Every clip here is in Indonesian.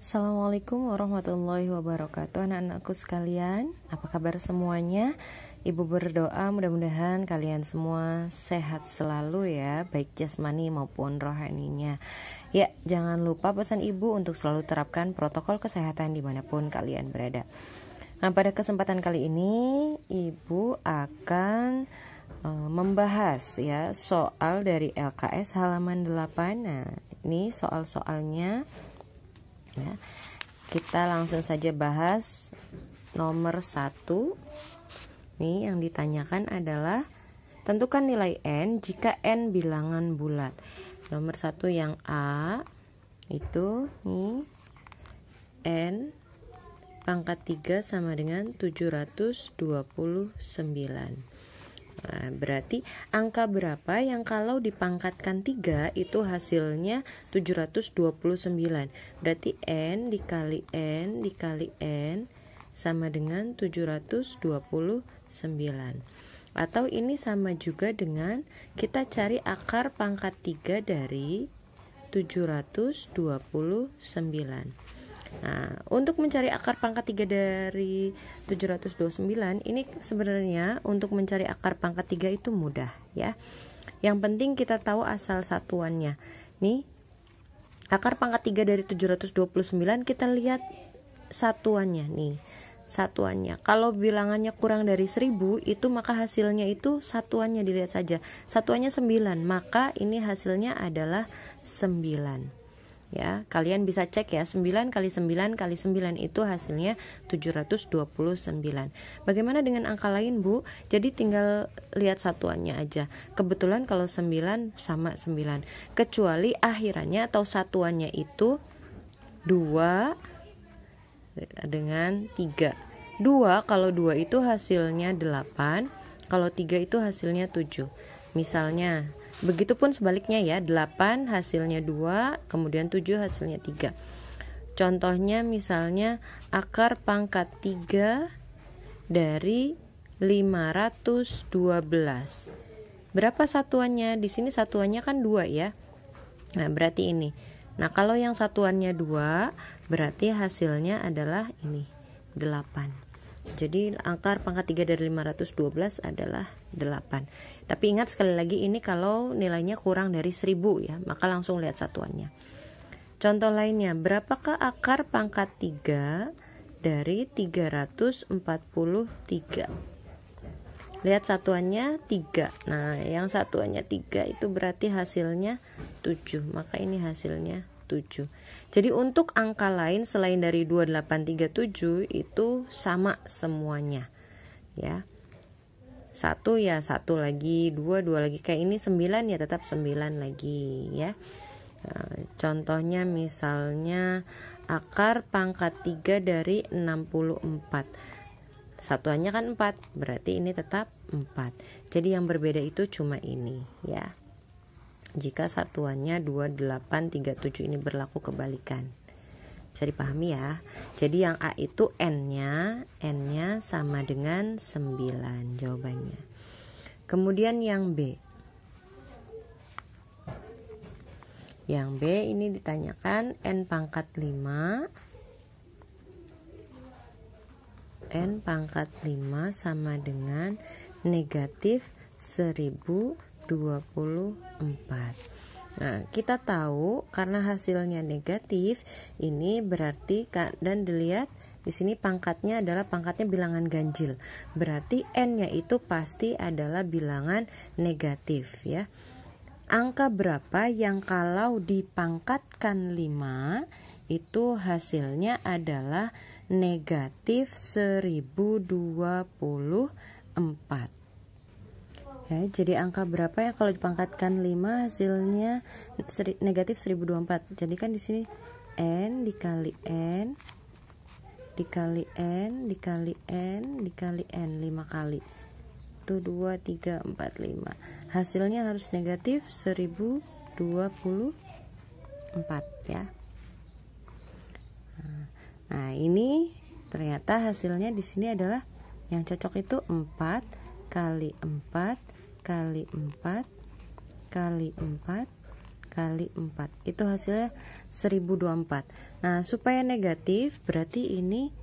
Assalamualaikum warahmatullahi wabarakatuh. Anak-anakku sekalian, apa kabar semuanya? Ibu berdoa mudah-mudahan kalian semua sehat selalu ya, baik jasmani maupun rohaninya. Ya, jangan lupa pesan ibu untuk selalu terapkan protokol kesehatan dimanapun kalian berada. Nah, pada kesempatan kali ini ibu akan membahas ya soal dari LKS halaman 8. Nah, ini soal-soalnya ya. Kita langsung saja bahas nomor 1. Nih yang ditanyakan adalah tentukan nilai N jika N bilangan bulat. Nomor 1 yang A itu nih N pangkat 3 sama dengan 729. Nah, berarti angka berapa yang kalau dipangkatkan 3 itu hasilnya 729. Berarti N dikali N dikali N sama dengan 729. Atau ini sama juga dengan kita cari akar pangkat 3 dari 729. Nah, untuk mencari akar pangkat 3 dari 729 ini sebenarnya untuk mencari akar pangkat 3 itu mudah ya. Yang penting kita tahu asal satuannya. Nih, akar pangkat 3 dari 729 kita lihat satuannya nih. Satuannya. Kalau bilangannya kurang dari 1000 itu maka hasilnya itu satuannya dilihat saja. Satuannya 9, maka ini hasilnya adalah 9. Ya, kalian bisa cek ya, 9 kali 9 kali 9 itu hasilnya 729. Bagaimana dengan angka lain, Bu? Jadi tinggal lihat satuannya aja. Kebetulan kalau 9 sama 9. Kecuali akhirannya atau satuannya itu 2 dengan 3. 2 kalau 2 itu hasilnya 8, kalau 3 itu hasilnya 7. Misalnya begitupun sebaliknya ya, 8 hasilnya 2, kemudian 7 hasilnya 3. Contohnya misalnya akar pangkat 3 dari 512. Berapa satuannya? Di sini satuannya kan 2 ya. Nah, berarti ini. Nah, kalau yang satuannya 2, berarti hasilnya adalah ini, 8. Jadi akar pangkat 3 dari 512 adalah 8. Tapi ingat sekali lagi ini kalau nilainya kurang dari 1000 ya, maka langsung lihat satuannya. Contoh lainnya, berapakah akar pangkat 3 dari 343? Lihat satuannya 3. Nah, yang satuannya 3 itu berarti hasilnya 7, maka ini hasilnya 7. Jadi untuk angka lain selain dari 2837 itu sama semuanya ya. 1 ya 1 lagi, 2 lagi, kayak ini 9 ya tetap 9 lagi ya. Nah, contohnya misalnya akar pangkat 3 dari 64. Satuannya kan 4, berarti ini tetap 4. Jadi yang berbeda itu cuma ini ya. Jika satuannya 2837 ini berlaku kebalikan. Bisa dipahami ya. Jadi yang A itu N-nya sama dengan 9 jawabannya. Kemudian yang B. Yang B ini ditanyakan N pangkat 5. N pangkat 5 sama dengan negatif 1024. Nah, kita tahu karena hasilnya negatif, ini berarti dan dilihat di sini pangkatnya adalah pangkatnya bilangan ganjil. Berarti N-nya itu pasti adalah bilangan negatif ya. Angka berapa yang kalau dipangkatkan 5 itu hasilnya adalah negatif 1024. Ya, jadi angka berapa ya kalau dipangkatkan 5 hasilnya negatif 1024. Jadi kan di sini N dikali N dikali N dikali N dikali N 5 kali. Itu 2 3 4 5. Hasilnya harus negatif 1024 ya. Nah, ini ternyata hasilnya di sini adalah yang cocok itu 4 kali 4 kali 4 kali 4 kali 4. Itu hasilnya 1024. Nah, supaya negatif berarti ini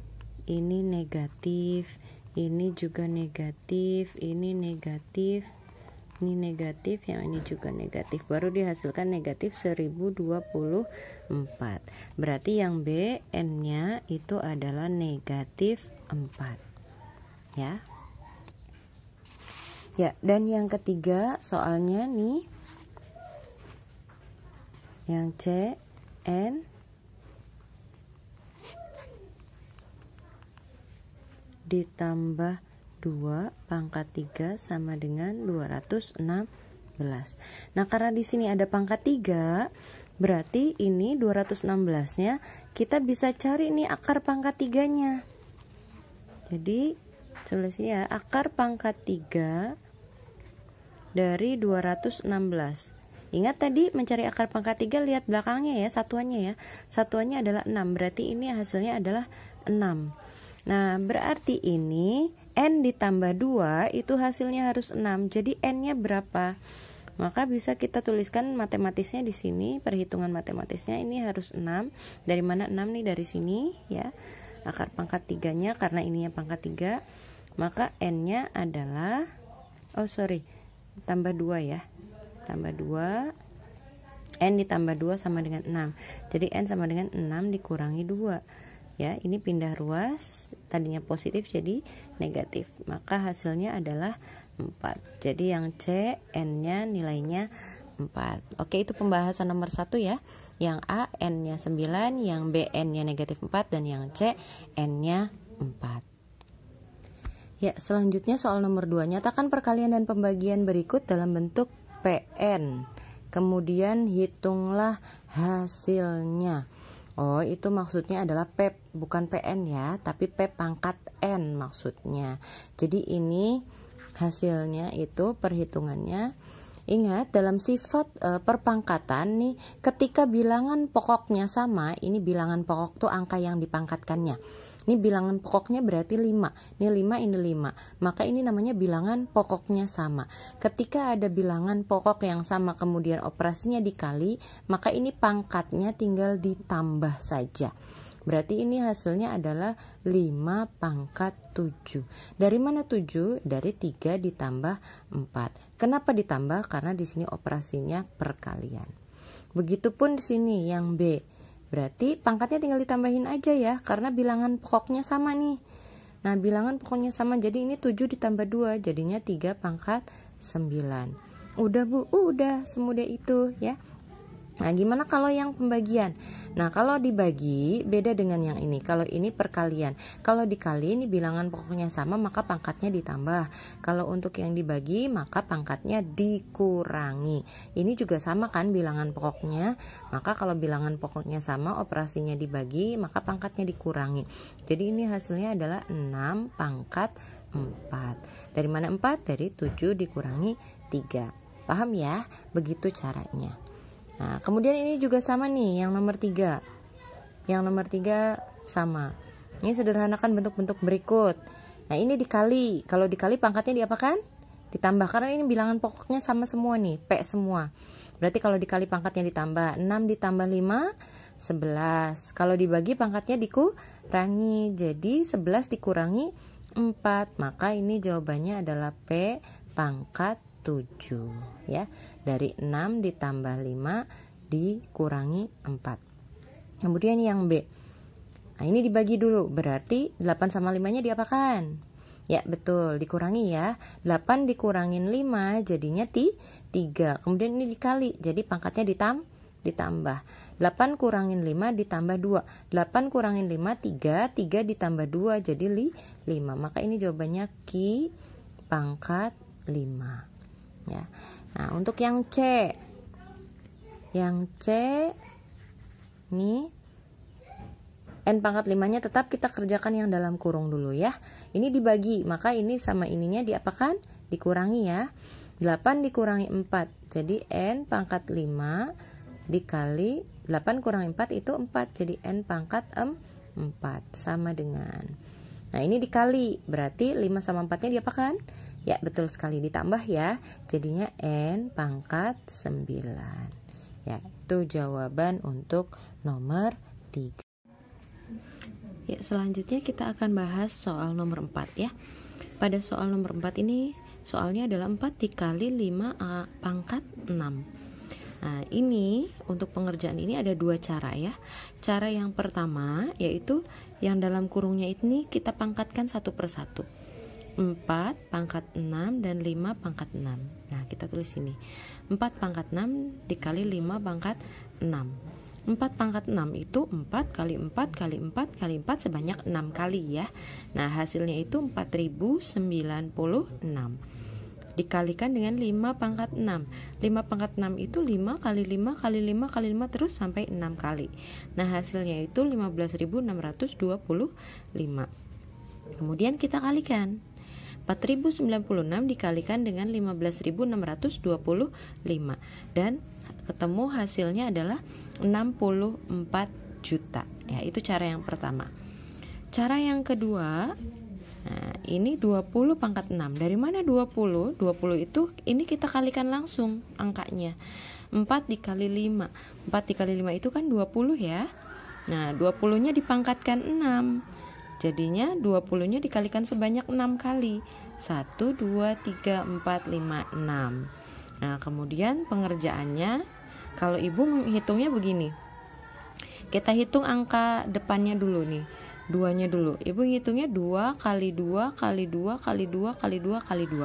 negatif, ini juga negatif, ini negatif, ini negatif, yang ini juga negatif. Baru dihasilkan negatif 1024. Berarti yang B, N-nya itu adalah negatif 4. Ya. Ya, dan yang ketiga soalnya nih, yang C, N ditambah 2 pangkat 3 sama dengan 216. Nah, karena di sini ada pangkat 3, berarti ini 216-nya kita bisa cari nih akar pangkat 3-nya. Jadi, tulisnya akar pangkat 3 dari 216. Ingat tadi mencari akar pangkat 3, lihat belakangnya ya, satuannya ya. Satuannya adalah 6, berarti ini hasilnya adalah 6. Nah, berarti ini N ditambah 2 itu hasilnya harus 6. Jadi N-nya berapa? Maka bisa kita tuliskan matematisnya di sini, perhitungan matematisnya ini harus 6. Dari mana 6 nih? Dari sini ya. Akar pangkat 3-nya karena ininya pangkat 3, maka N-nya adalah tambah 2 ya. Tambah 2. N ditambah 2 sama dengan 6. Jadi N sama dengan 6 dikurangi 2. Ya, ini pindah ruas, tadinya positif jadi negatif, maka hasilnya adalah 4. Jadi yang C, N-nya nilainya 4. Oke, itu pembahasan nomor 1 ya. Yang A, N-nya 9, yang B, N-nya negatif 4, dan yang C, N-nya 4. Ya, selanjutnya soal nomor 2. Nyatakan perkalian dan pembagian berikut dalam bentuk PN. Kemudian hitunglah hasilnya. Oh, itu maksudnya adalah P, bukan PN ya, tapi P pangkat N maksudnya. Jadi ini hasilnya itu perhitungannya. Ingat, dalam sifat perpangkatan nih, ketika bilangan pokoknya sama, ini bilangan pokok tuh angka yang dipangkatkannya. Ini bilangan pokoknya berarti 5. Ini 5, ini 5. Maka ini namanya bilangan pokoknya sama. Ketika ada bilangan pokok yang sama kemudian operasinya dikali, maka ini pangkatnya tinggal ditambah saja. Berarti ini hasilnya adalah 5 pangkat 7. Dari mana 7? Dari 3 ditambah 4. Kenapa ditambah? Karena di sini operasinya perkalian. Begitupun di sini yang B. Berarti pangkatnya tinggal ditambahin aja ya, karena bilangan pokoknya sama nih. Nah, bilangan pokoknya sama, jadi ini 7 ditambah 2, jadinya 3 pangkat 9. Udah Bu, udah semudah itu ya. Nah, gimana kalau yang pembagian? Nah, kalau dibagi beda dengan yang ini. Kalau ini perkalian. Kalau dikali ini bilangan pokoknya sama, maka pangkatnya ditambah. Kalau untuk yang dibagi, maka pangkatnya dikurangi. Ini juga sama kan bilangan pokoknya. Maka kalau bilangan pokoknya sama, operasinya dibagi, maka pangkatnya dikurangi. Jadi ini hasilnya adalah 6 pangkat 4. Dari mana 4? Dari 7 dikurangi 3. Paham ya? Begitu caranya. Nah, kemudian ini juga sama nih, yang nomor 3. Yang nomor 3 sama. Ini sederhanakan bentuk-bentuk berikut. Nah, ini dikali. Kalau dikali pangkatnya diapakan? Ditambah, karena ini bilangan pokoknya sama semua nih, P semua. Berarti kalau dikali pangkatnya ditambah. 6 ditambah 5, 11. Kalau dibagi pangkatnya dikurangi. Jadi 11 dikurangi 4. Maka ini jawabannya adalah P pangkat 7 ya. Dari 6 ditambah 5 dikurangi 4. Kemudian yang B. Nah, ini dibagi dulu. Berarti 8 sama 5-nya diapakan? Ya, betul, dikurangi ya. 8 dikurangin 5 jadinya 3. Kemudian ini dikali. Jadi pangkatnya ditambah. 8 kurangin 5 ditambah 2. 8 kurangin 5 3. 3 ditambah 2 jadi 5. Maka ini jawabannya Q pangkat 5. Ya. Nah, untuk yang C. Yang C nih N pangkat 5-nya tetap kita kerjakan yang dalam kurung dulu ya. Ini dibagi, maka ini sama ininya diapakan? Dikurangi ya. 8 dikurangi 4. Jadi N pangkat 5 dikali 8 kurangi 4 itu 4. Jadi N pangkat 4 sama dengan. Nah, ini dikali, berarti 5 sama 4-nya diapakan? Ya, betul sekali, ditambah ya. Jadinya N pangkat 9. Ya, itu jawaban untuk nomor 3. Ya, selanjutnya kita akan bahas soal nomor 4 ya. Pada soal nomor 4 ini soalnya adalah 4 dikali 5 pangkat 6. Nah, ini untuk pengerjaan ini ada 2 cara ya. Cara yang pertama yaitu yang dalam kurungnya ini kita pangkatkan satu persatu. 4 pangkat 6 dan 5 pangkat 6. Nah, kita tulis ini. 4 pangkat 6 dikali 5 pangkat 6. 4 pangkat 6 itu 4 kali 4 kali 4 kali 4 sebanyak 6 kali ya. Nah, hasilnya itu 4096 dikalikan dengan 5 pangkat 6. 5 pangkat 6 itu 5 kali 5 kali 5 kali 5 terus sampai 6 kali. Nah, hasilnya itu 15.625. Kemudian kita kalikan. 4096 dikalikan dengan 15.625 dan ketemu hasilnya adalah 64 juta. Ya, itu cara yang pertama. Cara yang kedua, nah, ini 20 pangkat 6. Dari mana 20? 20 itu ini kita kalikan langsung angkanya. 4 dikali 5. 4 dikali 5 itu kan 20 ya. Nah, 20-nya dipangkatkan 6. Jadinya 20-nya dikalikan sebanyak 6 kali. 1, 2, 3, 4, 5, 6. Nah, kemudian pengerjaannya kalau ibu menghitungnya begini. Kita hitung angka depannya dulu nih. 2-nya dulu. Ibu ngitungnya 2 kali 2 kali 2 kali 2 kali 2 kali 2.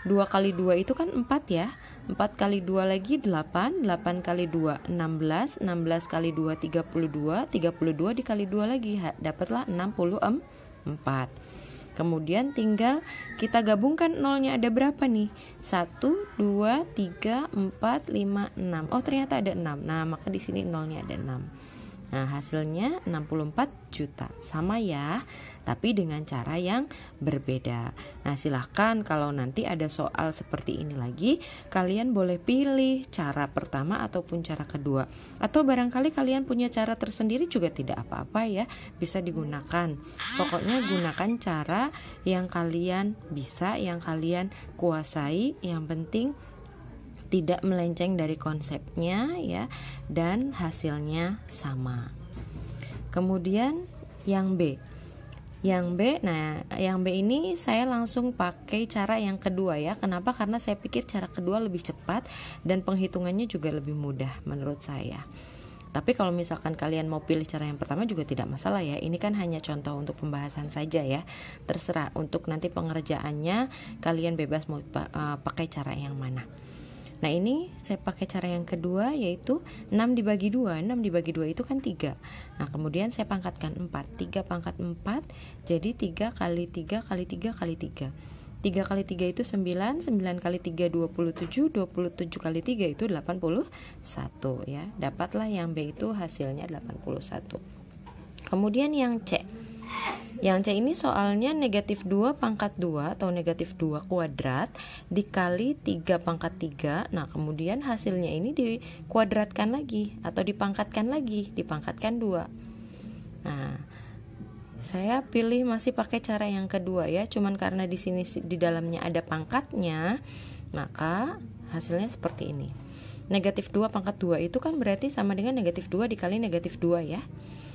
2 kali 2 itu kan 4 ya. 4 kali 2 lagi 8. 8 kali 2 16. 16 kali 2 32. 32 dikali 2 lagi dapatlah 64. Kemudian tinggal kita gabungkan nolnya ada berapa nih? 1, 2, 3, 4, 5, 6. Oh, ternyata ada 6. Nah, maka di sini nolnya ada 6. Nah, hasilnya 64 juta. Sama ya, tapi dengan cara yang berbeda. Nah, silahkan kalau nanti ada soal seperti ini lagi, kalian boleh pilih cara pertama ataupun cara kedua. Atau barangkali kalian punya cara tersendiri juga tidak apa-apa ya, bisa digunakan. Pokoknya gunakan cara yang kalian bisa, yang kalian kuasai, yang penting tidak melenceng dari konsepnya ya, dan hasilnya sama. Kemudian yang B. Nah, yang B ini saya langsung pakai cara yang kedua ya. Kenapa? Karena saya pikir cara kedua lebih cepat dan penghitungannya juga lebih mudah menurut saya. Tapi kalau misalkan kalian mau pilih cara yang pertama juga tidak masalah ya. Ini kan hanya contoh untuk pembahasan saja ya. Terserah, untuk nanti pengerjaannya kalian bebas mau pakai cara yang mana. Nah, ini saya pakai cara yang kedua yaitu 6 dibagi 2. 6 dibagi 2 itu kan 3. Nah, kemudian saya pangkatkan 4. 3 pangkat 4 jadi 3 kali 3 kali 3 kali 3. 3 kali 3 itu 9. 9 kali 3 27. 27 kali 3 itu 81 ya. Dapatlah yang B itu hasilnya 81. Kemudian yang C. Yang C ini soalnya negatif 2 pangkat 2 atau negatif 2 kuadrat dikali 3 pangkat 3. Nah, kemudian hasilnya ini dikuadratkan lagi atau dipangkatkan lagi, dipangkatkan 2. Nah, saya pilih masih pakai cara yang kedua ya, cuman karena di sini di dalamnya ada pangkatnya, maka hasilnya seperti ini. Negatif 2 pangkat 2 itu kan berarti sama dengan negatif 2 dikali negatif 2 ya.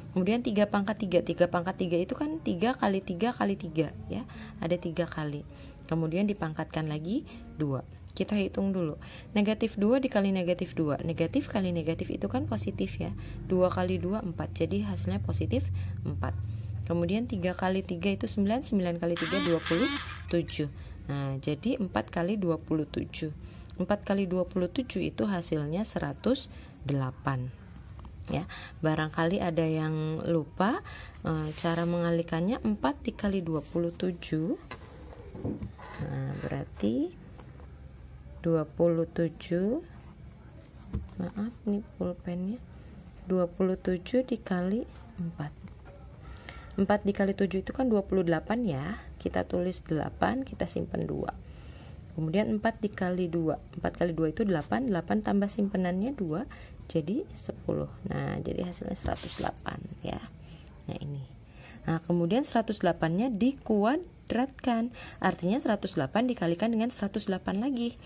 Kemudian 3 pangkat 3. 3 pangkat 3 itu kan 3 kali 3 kali 3 ya. Ada 3 kali. Kemudian dipangkatkan lagi 2. Kita hitung dulu. Negatif 2 dikali negatif 2. Negatif kali negatif itu kan positif ya. 2 kali 2 4. Jadi hasilnya positif 4. Kemudian 3 kali 3 itu 9. 9 kali 3 27. Nah, jadi 4 kali 27. 4 kali 27 itu hasilnya 108. Ya, barangkali ada yang lupa cara mengalikannya. 4 dikali 27. Nah, berarti 27. Maaf, ini pulpennya. 27 dikali 4. 4 dikali 7 itu kan 28 ya. Kita tulis 8, kita simpan 2. Kemudian 4 dikali 2. 4 kali 2 itu 8. 8 tambah simpenannya 2. Jadi 10. Nah, jadi hasilnya 108 ya. Nah, ini. Nah, kemudian 108-nya dikuadratkan. Artinya 108 dikalikan dengan 108 lagi.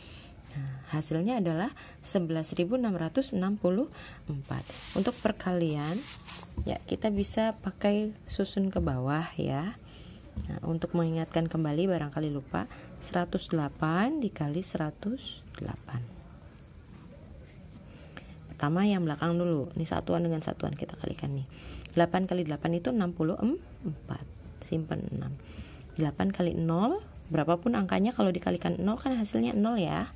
Nah, hasilnya adalah 11.664. Untuk perkalian ya kita bisa pakai susun ke bawah ya. Nah, untuk mengingatkan kembali barangkali lupa, 108 dikali 108. Pertama yang belakang dulu, ini satuan dengan satuan kita kalikan nih. 8 kali 8 itu 64, simpan 6. 8 kali 0, berapapun angkanya kalau dikalikan 0 kan hasilnya 0 ya.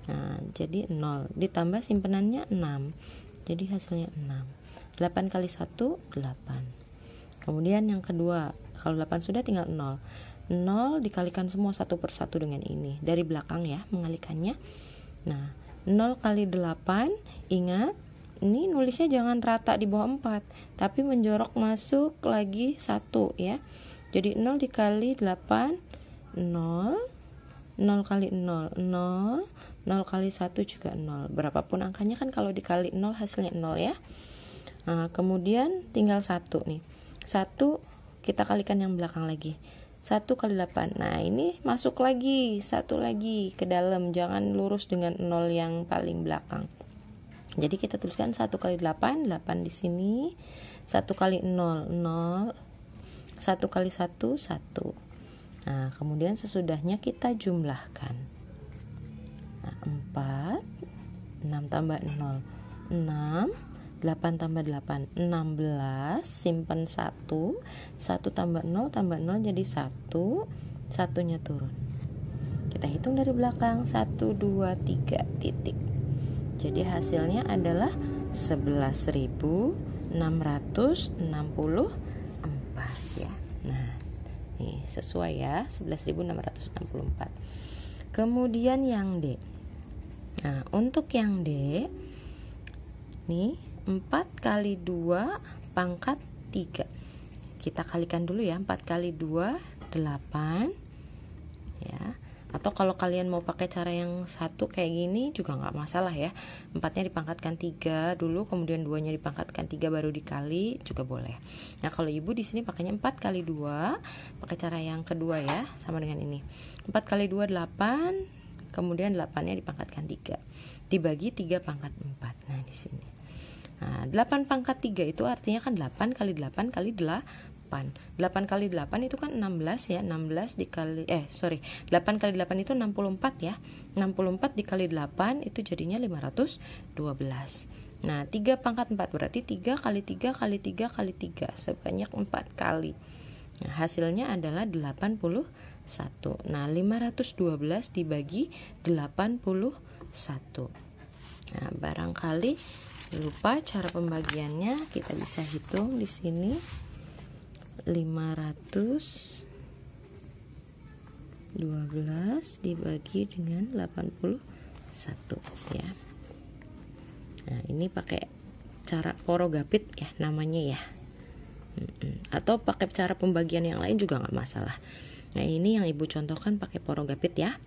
Nah, jadi 0 ditambah simpenannya 6, jadi hasilnya 6. 8 kali 1 8. Kemudian yang kedua, kalau 8 sudah tinggal 0. 0 dikalikan semua satu persatu dengan ini dari belakang ya, mengalikannya. Nah, 0 kali 8, ingat ini nulisnya jangan rata di bawah 4, tapi menjorok masuk lagi 1 ya. Jadi 0 dikali 8 0, 0 kali 0 0, 0 kali 1 juga 0. Berapapun angkanya kan kalau dikali 0 hasilnya 0 ya. Nah, kemudian tinggal 1 nih. 1 kita kalikan yang belakang lagi. 1 kali 8. Nah, ini masuk lagi, 1 lagi ke dalam, jangan lurus dengan 0 yang paling belakang. Jadi kita tuliskan 1 kali 8, 8 di sini. 1 kali 0 0. 1 kali 1 1. Nah, kemudian sesudahnya kita jumlahkan. Nah, 4, 6 tambah 0 6, 8 tambah 8 16, simpan 1, 1 tambah 0 jadi 1, satunya turun. Kita hitung dari belakang, 1 2 3 titik. Jadi hasilnya adalah 11.664 ya. Nah, nih sesuai ya, 11.664. Kemudian yang D. Nah, untuk yang D nih 4 kali 2 pangkat 3. Kita kalikan dulu ya, 4 kali 2 8 ya. Atau kalau kalian mau pakai cara yang satu kayak gini juga nggak masalah ya. 4-nya dipangkatkan 3 dulu, kemudian 2-nya dipangkatkan 3 baru dikali juga boleh. Nah, kalau ibu di sini pakainya 4 kali 2, pakai cara yang kedua ya, sama dengan ini. 4 kali 2 8, kemudian 8-nya dipangkatkan 3. Dibagi 3 pangkat 4. Nah, di sini. Nah, 8 pangkat 3 itu artinya kan 8 kali 8 kali 8. 8 kali 8 itu kan 16 ya. 16 dikali 8 kali 8 itu 64 ya. 64 dikali 8 itu jadinya 512. Nah, 3 pangkat 4 berarti 3 kali 3 kali 3 kali 3 sebanyak 4 kali. Nah, hasilnya adalah 81. Nah, 512 dibagi 81. Nah, barangkali lupa cara pembagiannya, kita bisa hitung di sini. 512 dibagi dengan 81 ya. Nah, ini pakai cara porogapit ya namanya ya. Atau pakai cara pembagian yang lain juga nggak masalah. Nah, ini yang ibu contohkan pakai porogapit ya.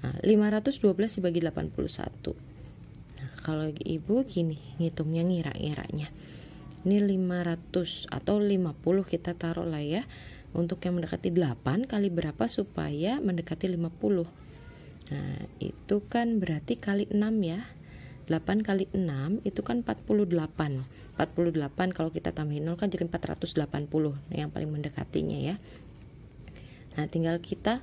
Nah, 512 dibagi 81. Nah, kalau ibu gini ngitungnya, ngira-ngiranya ini 500 atau 50 kita taruh lah ya, untuk yang mendekati 8 kali berapa supaya mendekati 50. Nah, itu kan berarti kali 6 ya. 8 kali 6 itu kan 48. 48 kalau kita tambahin 0 kan jadi 480. Nah, yang paling mendekatinya ya. Nah, tinggal kita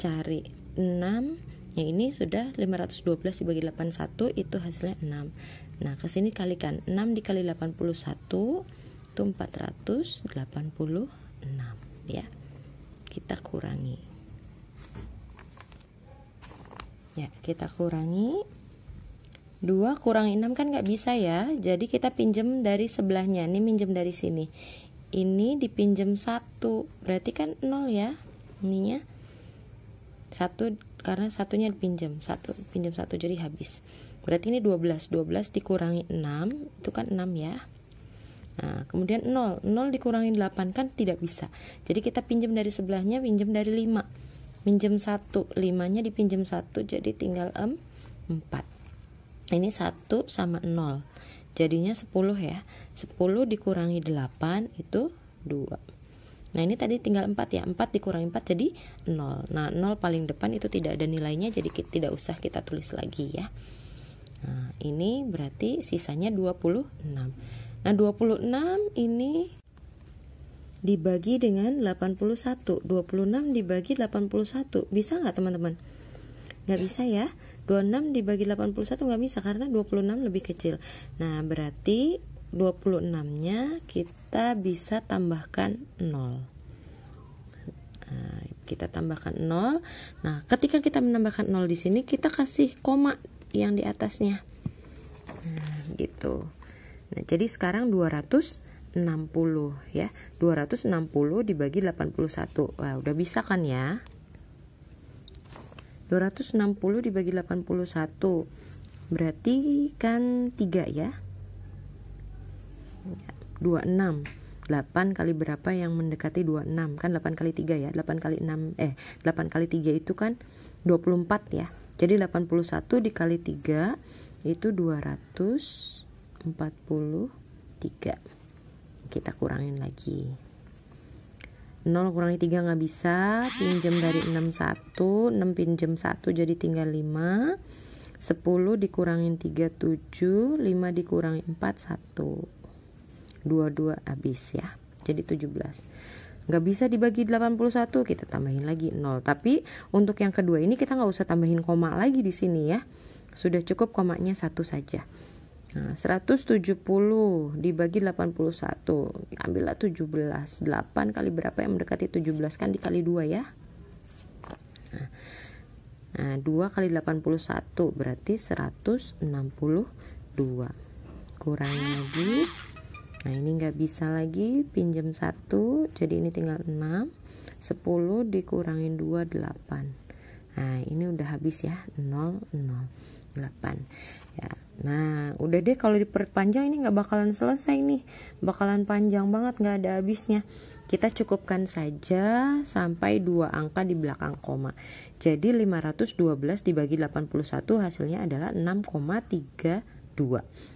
cari 6. Yang ini sudah 512 dibagi 81 itu hasilnya 6. Nah, ke sini kalikan 6 dikali 81 itu 486 ya. Kita kurangi. Ya, kita kurangi. 2 kurangi 6 kan nggak bisa ya. Jadi kita pinjem dari sebelahnya. Ini minjem dari sini. Ini dipinjem 1. Berarti kan 0 ya. Ininya 1 karena satunya dipinjam. 1 pinjam 1 jadi habis. Berarti ini 12 dikurangi 6 itu kan 6 ya. Nah, kemudian 0 dikurangi 8 kan tidak bisa. Jadi kita pinjam dari sebelahnya, pinjam dari 5. Pinjam 1, 5-nya dipinjam 1 jadi tinggal 4. Ini 1 sama 0. Jadinya 10 ya. 10 dikurangi 8 itu 2. Nah ini tadi tinggal 4 ya, 4 dikurangi 4 jadi 0. Nah 0 paling depan itu tidak ada nilainya, jadi tidak usah kita tulis lagi ya. Nah ini berarti sisanya 26. Nah 26 ini dibagi dengan 81. 26 dibagi 81, bisa nggak teman-teman? Nggak bisa ya. 26 dibagi 81 nggak bisa karena 26 lebih kecil. Nah berarti 26-nya kita bisa tambahkan 0. Nah, kita tambahkan 0. Nah, ketika kita menambahkan 0 di sini, kita kasih koma yang di atasnya. Nah, gitu. Nah, jadi sekarang 260 ya. 260 dibagi 81. Wah, udah bisa kan ya? 260 dibagi 81. Berarti kan 3 ya. 26. 8 kali berapa yang mendekati 26? Kan 8 kali 3 ya. 8 kali 6 8 kali 3 itu kan 24 ya. Jadi 81 dikali 3 itu 243. Kita kurangin lagi. 0 kurangi 3 nggak bisa. Pinjam dari 6 1. 6 pinjam 1 jadi tinggal 5. 10 dikurangin 3 7. 5 dikurangi 4 1. 22 habis ya, jadi 17. Nggak bisa dibagi 81, kita tambahin lagi 0. Tapi untuk yang kedua ini kita nggak usah tambahin koma lagi di sini ya, sudah cukup komanya 1 saja. Nah, 170 dibagi 81, ambillah 17. 8 kali berapa yang mendekati 17? Kan dikali 2 ya. Nah 2 kali 81 berarti 162. Kurangi lagi. Nah ini nggak bisa lagi, pinjam 1, jadi ini tinggal 6. 10 dikurangin 2 8. Nah ini udah habis ya, 0 0 8 ya. Nah udah deh, kalau diperpanjang ini nggak bakalan selesai nih, bakalan panjang banget, nggak ada habisnya. Kita cukupkan saja sampai 2 angka di belakang koma. Jadi 512 dibagi 81 hasilnya adalah 6,32.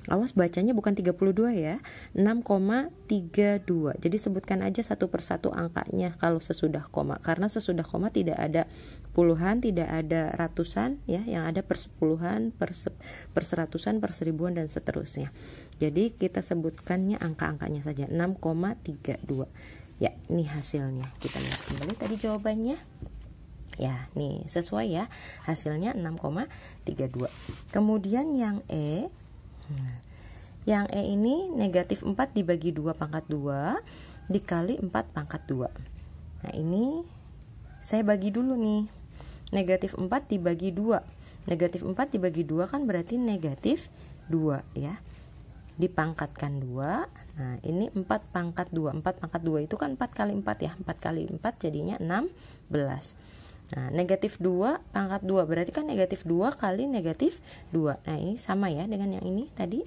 Awas bacanya bukan 32 ya, 6,32. Jadi sebutkan aja satu persatu angkanya kalau sesudah koma, karena sesudah koma tidak ada puluhan, tidak ada ratusan ya, yang ada persepuluhan, perseratusan, perseribuan dan seterusnya. Jadi kita sebutkannya angka-angkanya saja, 6,32 ya. Ini hasilnya, kita lihat kembali tadi jawabannya ya, nih sesuai ya, hasilnya 6,32. Kemudian yang E, yang E ini negatif 4 dibagi 2 pangkat 2 dikali 4 pangkat 2. Nah ini saya bagi dulu nih, negatif 4 dibagi 2. Negatif 4 dibagi 2 kan berarti negatif 2 ya, dipangkatkan 2. Nah ini 4 pangkat 2. 4 pangkat 2 itu kan 4 kali 4 ya, 4 kali 4 jadinya 16. Nah negatif 2 pangkat 2 berarti kan negatif 2 kali negatif 2. Nah ini sama ya dengan yang ini tadi,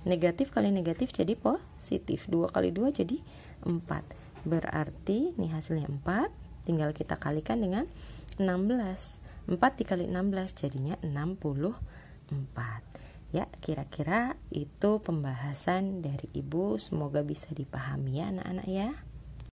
negatif kali negatif jadi positif, 2 kali 2 jadi 4. Berarti nih hasilnya 4, tinggal kita kalikan dengan 16. 4 dikali 16 jadinya 64 ya. Kira-kira itu pembahasan dari Ibu, semoga bisa dipahami ya anak-anak ya.